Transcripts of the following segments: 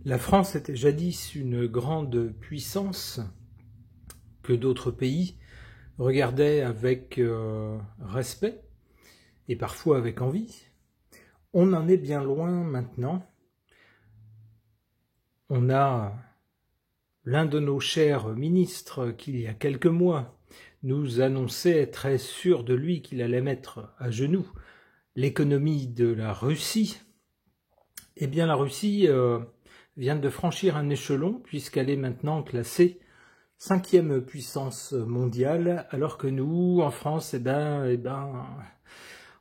La France était jadis une grande puissance que d'autres pays regardaient avec respect et parfois avec envie. On en est bien loin maintenant. On a l'un de nos chers ministres qui, il y a quelques mois, nous annonçait très sûr de lui qu'il allait mettre à genoux l'économie de la Russie. Eh bien, la Russie vient de franchir un échelon puisqu'elle est maintenant classée 5e puissance mondiale, alors que nous, en France,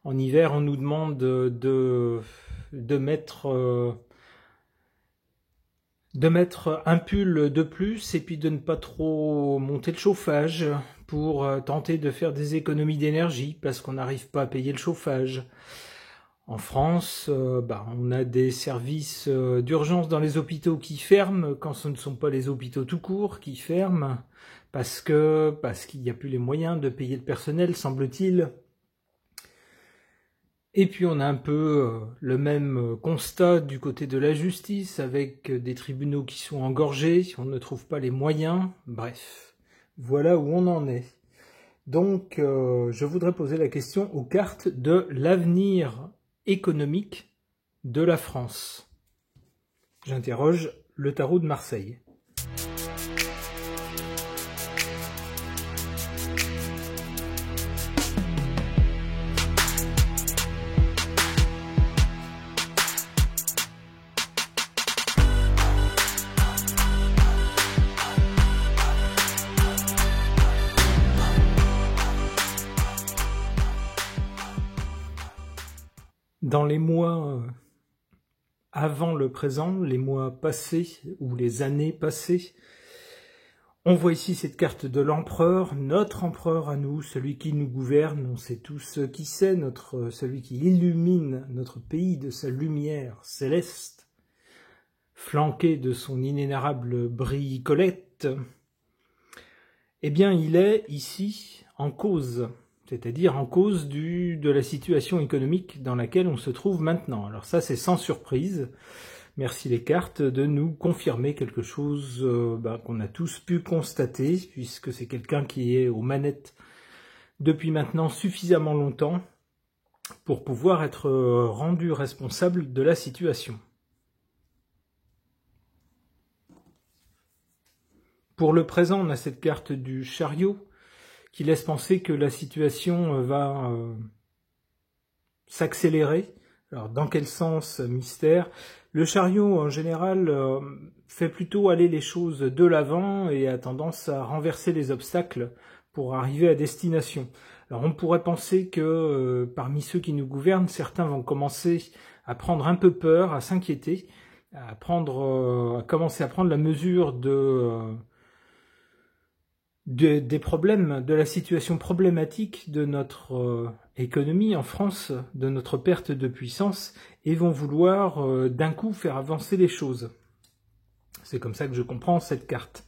en hiver, on nous demande de mettre un pull de plus et puis de ne pas trop monter le chauffage pour tenter de faire des économies d'énergie parce qu'on n'arrive pas à payer le chauffage. En France, on a des services d'urgence dans les hôpitaux qui ferment quand ce ne sont pas les hôpitaux tout court qui ferment parce qu'il n'y a plus les moyens de payer le personnel, semble-t-il. Et puis on a un peu le même constat du côté de la justice avec des tribunaux qui sont engorgés, on ne trouve pas les moyens, bref, voilà où on en est. Donc je voudrais poser la question aux cartes de l'avenir économique de la France. J'interroge le tarot de Marseille. Dans les mois avant le présent, les mois passés ou les années passées, on voit ici cette carte de l'empereur, notre empereur à nous, celui qui nous gouverne, on sait tous qui c'est, celui qui illumine notre pays de sa lumière céleste, flanqué de son inénarrable bricolette. Eh bien, il est ici en cause. C'est-à-dire en cause de la situation économique dans laquelle on se trouve maintenant. Alors ça, c'est sans surprise. Merci les cartes de nous confirmer quelque chose qu'on a tous pu constater, puisque c'est quelqu'un qui est aux manettes depuis maintenant suffisamment longtemps pour pouvoir être rendu responsable de la situation. Pour le présent, on a cette carte du chariot, qui laisse penser que la situation va s'accélérer. Alors, dans quel sens, mystère? Le chariot, en général, fait plutôt aller les choses de l'avant et a tendance à renverser les obstacles pour arriver à destination. Alors, on pourrait penser que parmi ceux qui nous gouvernent, certains vont commencer à prendre un peu peur, à s'inquiéter, à commencer à prendre la mesure des problèmes, de la situation problématique de notre économie en France, de notre perte de puissance, et vont vouloir d'un coup faire avancer les choses. C'est comme ça que je comprends cette carte.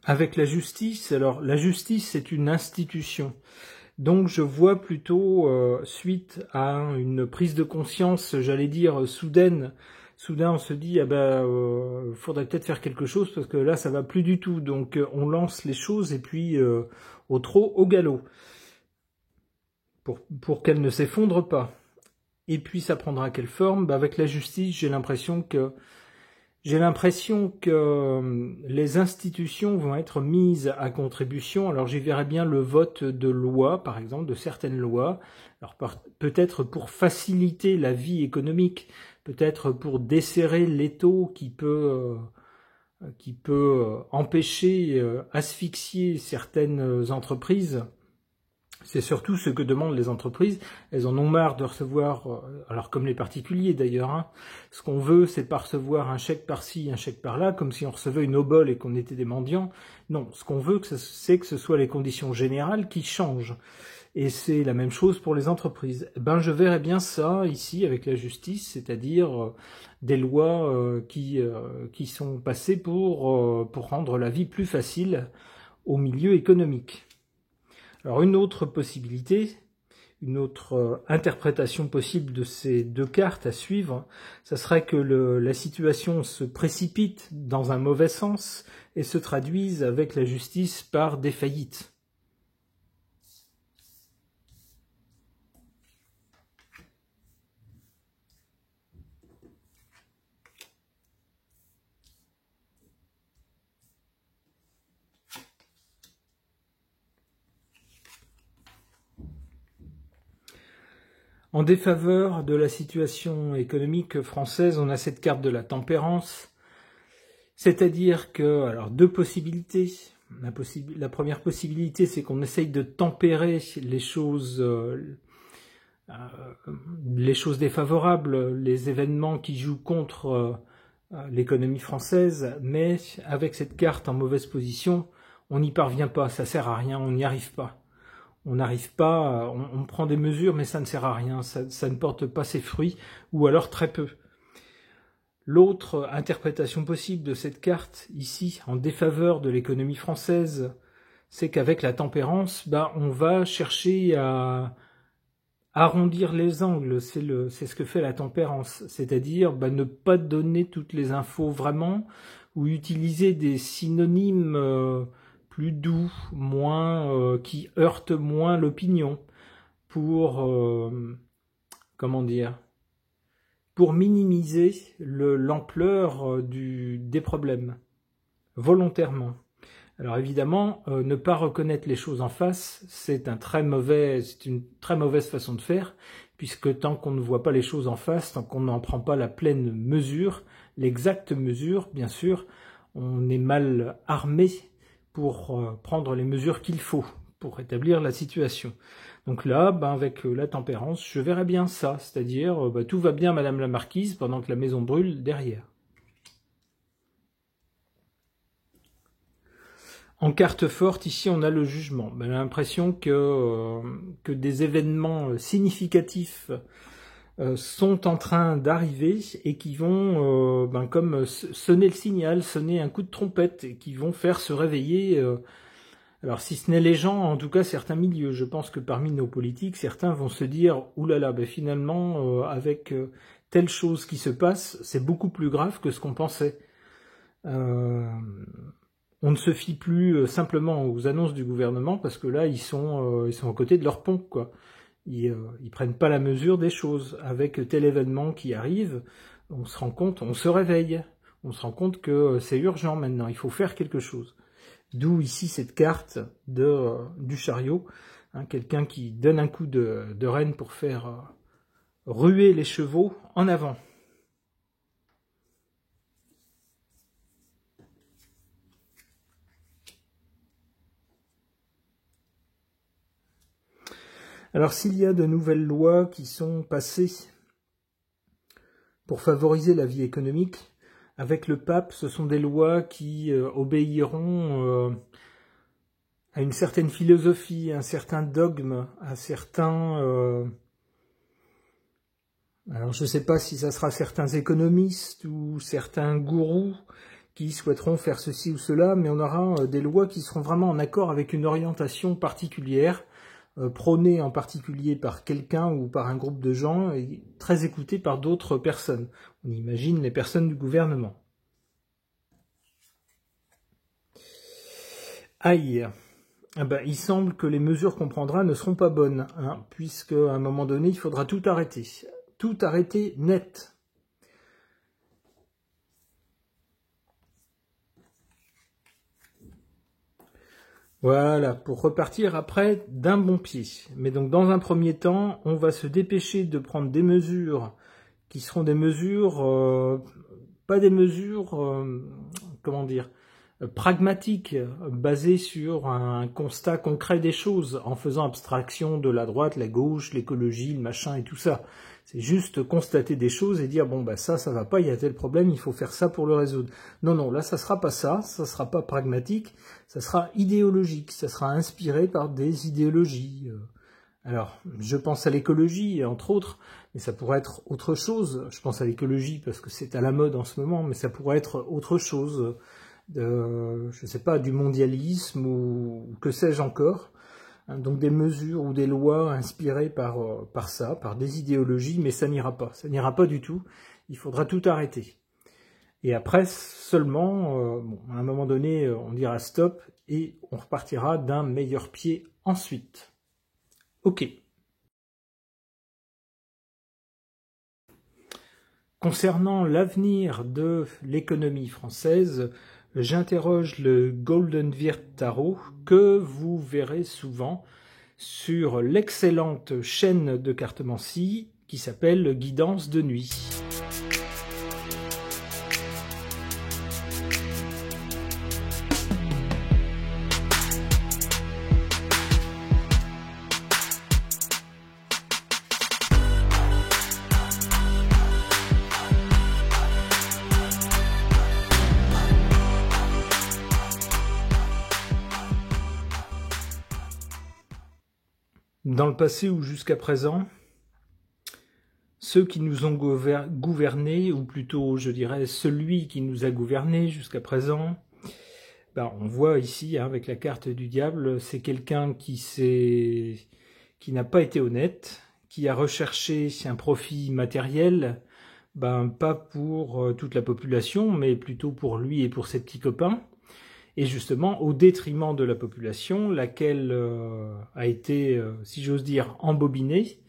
Avec la justice, alors la justice c'est une institution, donc je vois plutôt suite à une prise de conscience, j'allais dire soudaine. Soudain, on se dit, faudrait peut-être faire quelque chose parce que là, ça va plus du tout. Donc, on lance les choses et puis au trot, au galop, pour qu'elles ne s'effondrent pas. Et puis, ça prendra quelle forme? Avec la justice, j'ai l'impression que les institutions vont être mises à contribution. Alors, j'y verrai bien le vote de lois, par exemple, de certaines lois. Alors, peut-être pour faciliter la vie économique, peut-être pour desserrer l'étau qui peut empêcher, asphyxier certaines entreprises. C'est surtout ce que demandent les entreprises. Elles en ont marre de recevoir, alors comme les particuliers d'ailleurs, ce qu'on veut c'est pas recevoir un chèque par-ci, un chèque par-là, comme si on recevait une obole et qu'on était des mendiants. Non, ce qu'on veut c'est que ce soit les conditions générales qui changent. Et c'est la même chose pour les entreprises. Je verrais bien ça ici avec la justice, c'est-à-dire des lois qui sont passées pour rendre la vie plus facile au milieu économique. Alors une autre possibilité, une autre interprétation possible de ces deux cartes à suivre, ça serait que la situation se précipite dans un mauvais sens et se traduise avec la justice par des faillites. En défaveur de la situation économique française, on a cette carte de la tempérance, c'est-à-dire que, alors, deux possibilités. La première possibilité, c'est qu'on essaye de tempérer les choses défavorables, les événements qui jouent contre l'économie française, mais avec cette carte en mauvaise position, on n'y parvient pas, ça sert à rien, on n'y arrive pas. On n'arrive pas, on prend des mesures, mais ça ne sert à rien, ça ne porte pas ses fruits, ou alors très peu. L'autre interprétation possible de cette carte, ici, en défaveur de l'économie française, c'est qu'avec la tempérance, on va chercher à arrondir les angles, c'est ce que fait la tempérance, c'est-à-dire ne pas donner toutes les infos vraiment, ou utiliser des synonymes plus doux, moins qui heurtent moins l'opinion, pour pour minimiser l'ampleur des problèmes, volontairement. Alors évidemment, ne pas reconnaître les choses en face, c'est une très mauvaise façon de faire, puisque tant qu'on ne voit pas les choses en face, tant qu'on n'en prend pas la pleine mesure, l'exacte mesure, bien sûr, on est mal armé pour prendre les mesures qu'il faut pour rétablir la situation. Donc là, avec la tempérance, je verrais bien ça, c'est-à-dire tout va bien Madame la Marquise pendant que la maison brûle derrière. En carte forte, ici, on a le jugement. On a l'impression que des événements significatifs sont en train d'arriver et qui vont comme sonner le signal, sonner un coup de trompette et qui vont faire se réveiller, alors si ce n'est les gens, en tout cas certains milieux. Je pense que parmi nos politiques, certains vont se dire « oulala, finalement, avec telle chose qui se passe, c'est beaucoup plus grave que ce qu'on pensait ». On ne se fie plus simplement aux annonces du gouvernement parce que là, ils sont à côté de leur pont, quoi. Ils prennent pas la mesure des choses. Avec tel événement qui arrive, on se rend compte, on se réveille. On se rend compte que c'est urgent maintenant, il faut faire quelque chose. D'où ici cette carte du chariot, quelqu'un qui donne un coup de renne pour faire ruer les chevaux en avant. Alors s'il y a de nouvelles lois qui sont passées pour favoriser la vie économique, avec le pape, ce sont des lois qui obéiront à une certaine philosophie, à un certain dogme, à certains... alors je ne sais pas si ça sera certains économistes ou certains gourous qui souhaiteront faire ceci ou cela, mais on aura des lois qui seront vraiment en accord avec une orientation particulière, prônée en particulier par quelqu'un ou par un groupe de gens, et très écoutée par d'autres personnes. On imagine les personnes du gouvernement. Aïe. Il semble que les mesures qu'on prendra ne seront pas bonnes, puisque à un moment donné, il faudra tout arrêter. Tout arrêter net. Voilà, pour repartir après d'un bon pied. Mais donc dans un premier temps, on va se dépêcher de prendre des mesures qui seront des mesures, pas des mesures, pragmatiques, basées sur un constat concret des choses, en faisant abstraction de la droite, la gauche, l'écologie, le machin et tout ça. C'est juste constater des choses et dire ça va pas, il y a tel problème, il faut faire ça pour le résoudre. Non, là ça sera pas ça sera pas pragmatique, ça sera idéologique, ça sera inspiré par des idéologies. Alors, je pense à l'écologie, entre autres, mais ça pourrait être autre chose. Je pense à l'écologie parce que c'est à la mode en ce moment, mais ça pourrait être autre chose, je sais pas, du mondialisme ou que sais-je encore. hein, donc des mesures ou des lois inspirées par ça, par des idéologies, mais ça n'ira pas du tout, il faudra tout arrêter. Et après, seulement, à un moment donné, on dira stop, et on repartira d'un meilleur pied ensuite. Ok. Concernant l'avenir de l'économie française, j'interroge le Golden Wirt Tarot que vous verrez souvent sur l'excellente chaîne de cartomancie qui s'appelle Guidance de nuit. Dans le passé ou jusqu'à présent, ceux qui nous ont gouvernés, ou plutôt je dirais celui qui nous a gouvernés jusqu'à présent, on voit ici avec la carte du diable, c'est quelqu'un qui n'a pas été honnête, qui a recherché un profit matériel, pas pour toute la population, mais plutôt pour lui et pour ses petits copains, et justement au détriment de la population, laquelle a été, si j'ose dire, embobinée,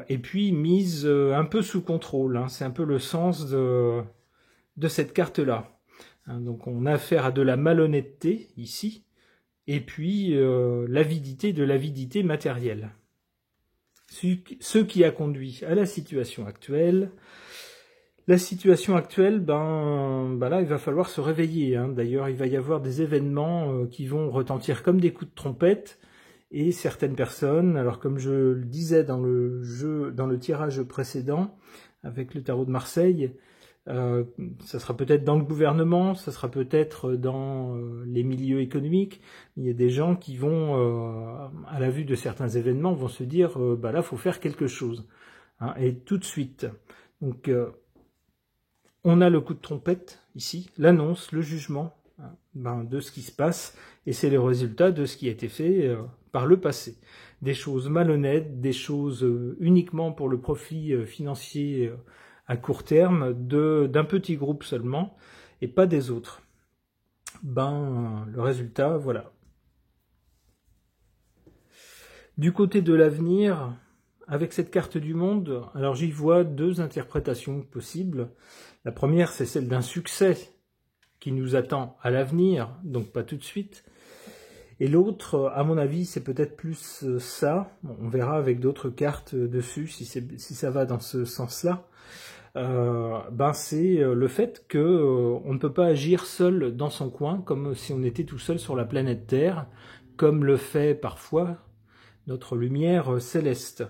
et puis mise un peu sous contrôle. C'est un peu le sens de cette carte-là. Donc on a affaire à de la malhonnêteté ici, et puis l'avidité de l'avidité matérielle. Ce qui a conduit à la situation actuelle. La situation actuelle, là, il va falloir se réveiller. D'ailleurs, il va y avoir des événements qui vont retentir comme des coups de trompette, et certaines personnes, alors comme je le disais dans le tirage précédent, avec le tarot de Marseille, ça sera peut-être dans le gouvernement, ça sera peut-être dans les milieux économiques. Il y a des gens qui vont, à la vue de certains événements, vont se dire là, faut faire quelque chose, et tout de suite. Donc on a le coup de trompette ici, l'annonce, le jugement de ce qui se passe, et c'est le résultat de ce qui a été fait par le passé. Des choses malhonnêtes, des choses uniquement pour le profit financier à court terme, d'un petit groupe seulement, et pas des autres. Le résultat, voilà. Du côté de l'avenir, avec cette carte du monde, alors j'y vois deux interprétations possibles. La première, c'est celle d'un succès qui nous attend à l'avenir, donc pas tout de suite. Et l'autre, à mon avis, c'est peut-être plus ça. On verra avec d'autres cartes dessus si ça va dans ce sens-là. C'est le fait que on ne peut pas agir seul dans son coin, comme si on était tout seul sur la planète Terre, comme le fait parfois notre lumière céleste.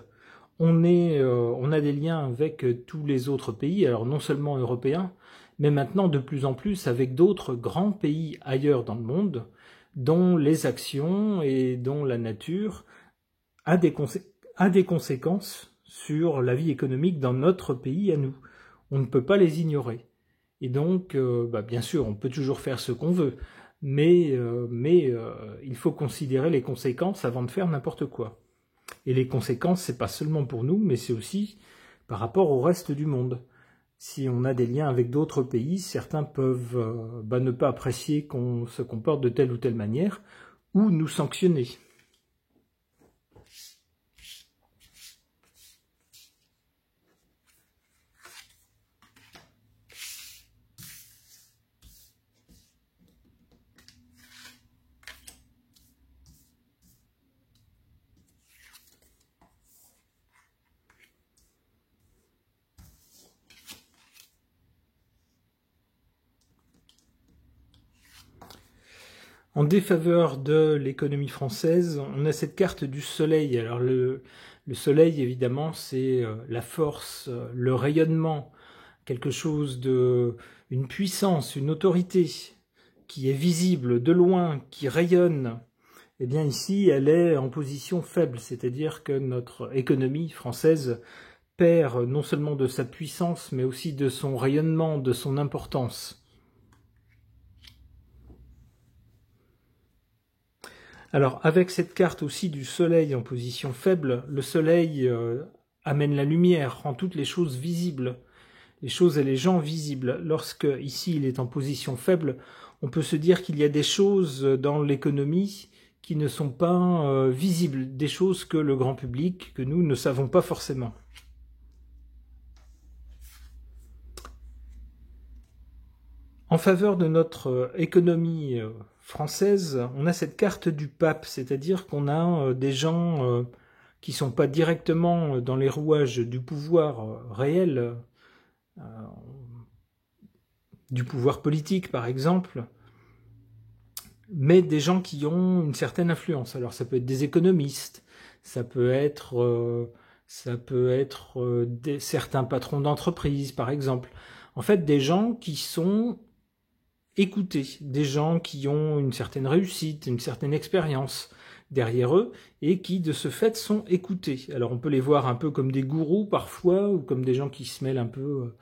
On a des liens avec tous les autres pays, alors non seulement européens, mais maintenant de plus en plus avec d'autres grands pays ailleurs dans le monde, dont les actions et dont la nature a des conséquences sur la vie économique dans notre pays à nous. On ne peut pas les ignorer. Et donc, bien sûr, on peut toujours faire ce qu'on veut, mais il faut considérer les conséquences avant de faire n'importe quoi. Et les conséquences, c'est pas seulement pour nous, mais c'est aussi par rapport au reste du monde. Si on a des liens avec d'autres pays, certains peuvent ne pas apprécier qu'on se comporte de telle ou telle manière, ou nous sanctionner. En défaveur de l'économie française, on a cette carte du soleil. Alors le soleil, évidemment, c'est la force, le rayonnement, quelque chose une puissance, une autorité qui est visible de loin, qui rayonne. Eh bien ici, elle est en position faible, c'est-à-dire que notre économie française perd non seulement de sa puissance, mais aussi de son rayonnement, de son importance. Alors, avec cette carte aussi du soleil en position faible, le soleil amène la lumière, rend toutes les choses visibles, les choses et les gens visibles. Lorsque, ici, il est en position faible, on peut se dire qu'il y a des choses dans l'économie qui ne sont pas visibles, des choses que le grand public, que nous, ne savons pas forcément. En faveur de notre économie française, on a cette carte du pape, c'est-à-dire qu'on a des gens qui ne sont pas directement dans les rouages du pouvoir réel, du pouvoir politique par exemple, mais des gens qui ont une certaine influence. Alors ça peut être des économistes, ça peut être certains patrons d'entreprise par exemple. En fait, des gens qui sont écouter des gens qui ont une certaine réussite, une certaine expérience derrière eux et qui de ce fait sont écoutés. Alors on peut les voir un peu comme des gourous parfois ou comme des gens qui se mêlent un peu,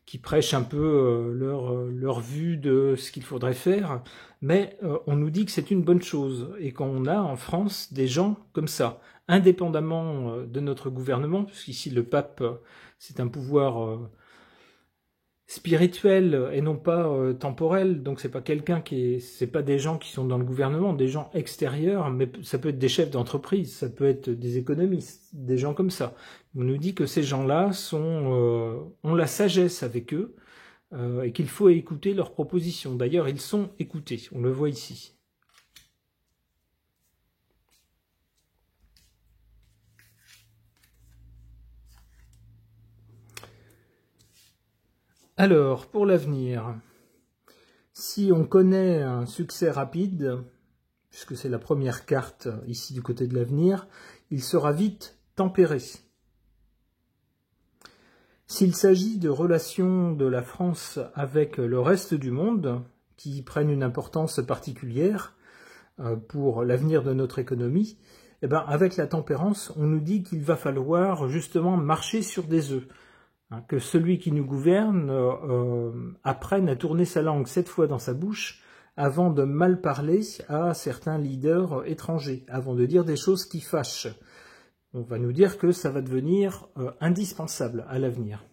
qui prêchent un peu leur vue de ce qu'il faudrait faire, mais on nous dit que c'est une bonne chose et qu'on a en France des gens comme ça, indépendamment de notre gouvernement, puisqu'ici le pape c'est un pouvoir spirituel et non pas temporel, donc c'est pas c'est pas des gens qui sont dans le gouvernement, des gens extérieurs, mais ça peut être des chefs d'entreprise, ça peut être des économistes, des gens comme ça. On nous dit que ces gens-là ont la sagesse avec eux et qu'il faut écouter leurs propositions. D'ailleurs, ils sont écoutés, on le voit ici. Alors, pour l'avenir, si on connaît un succès rapide, puisque c'est la première carte ici du côté de l'avenir, il sera vite tempéré. S'il s'agit de relations de la France avec le reste du monde, qui prennent une importance particulière pour l'avenir de notre économie, eh ben, avec la tempérance, on nous dit qu'il va falloir justement marcher sur des œufs. Que celui qui nous gouverne apprenne à tourner sa langue 7 fois dans sa bouche avant de mal parler à certains leaders étrangers, avant de dire des choses qui fâchent. On va nous dire que ça va devenir indispensable à l'avenir.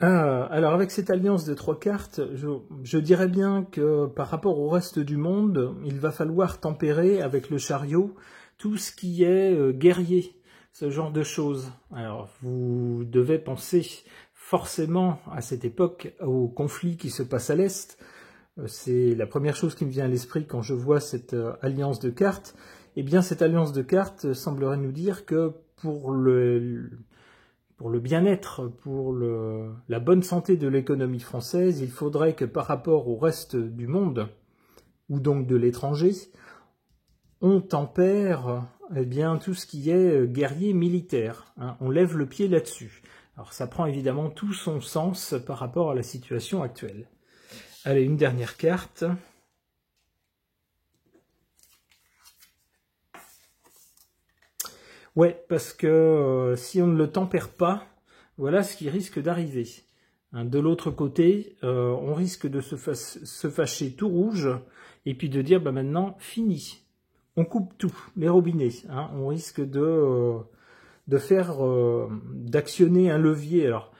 Alors avec cette alliance de 3 cartes, je dirais bien que par rapport au reste du monde, il va falloir tempérer avec le chariot tout ce qui est guerrier, ce genre de choses. Alors vous devez penser forcément à cette époque au conflit qui se passe à l'Est. C'est la première chose qui me vient à l'esprit quand je vois cette alliance de cartes. Eh bien cette alliance de cartes semblerait nous dire que pour le bien-être, pour la bonne santé de l'économie française, il faudrait que par rapport au reste du monde, ou donc de l'étranger, on tempère bien, tout ce qui est guerrier militaire. On lève le pied là-dessus. Alors ça prend évidemment tout son sens par rapport à la situation actuelle. Allez, une dernière carte. Ouais, parce que si on ne le tempère pas, voilà ce qui risque d'arriver. De l'autre côté, on risque de se fâcher tout rouge et puis de dire bah maintenant fini. On coupe tout, les robinets. On risque d'actionner un levier. Alors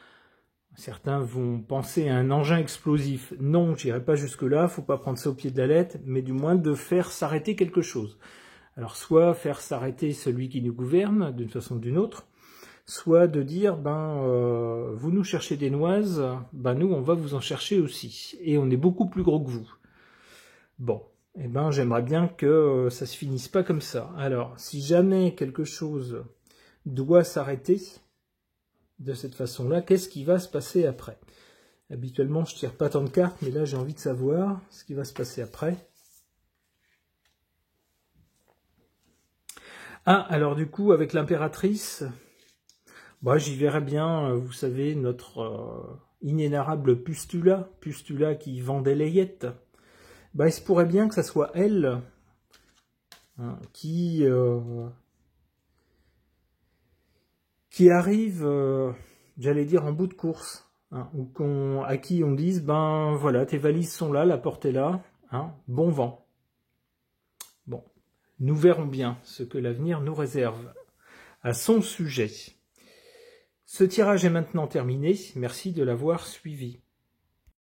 certains vont penser à un engin explosif. Non, j'irai pas jusque là. Faut pas prendre ça au pied de la lettre, mais du moins de faire s'arrêter quelque chose. Alors soit faire s'arrêter celui qui nous gouverne d'une façon ou d'une autre, soit de dire vous nous cherchez des noises, nous on va vous en chercher aussi, et on est beaucoup plus gros que vous. Bon, j'aimerais bien que ça se finisse pas comme ça. Alors si jamais quelque chose doit s'arrêter de cette façon-là, qu'est-ce qui va se passer après? Habituellement je tire pas tant de cartes, mais là j'ai envie de savoir ce qui va se passer après. Alors du coup, avec l'impératrice, j'y verrais bien, vous savez, notre inénarrable Pustula qui vend des layettes. Il se pourrait bien que ça soit elle qui qui arrive, j'allais dire, en bout de course, hein, ou à qui on dise, ben voilà, tes valises sont là, la porte est là, hein, bon vent. Bon, nous verrons bien ce que l'avenir nous réserve à son sujet. Ce tirage est maintenant terminé, merci de l'avoir suivi.